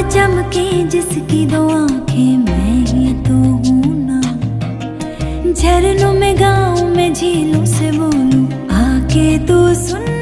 चमके जिसकी दो आंखें, मैं ही तो हूँ ना। झरनों में, गाँव में, झीलों से बोलूं, आके तू सुन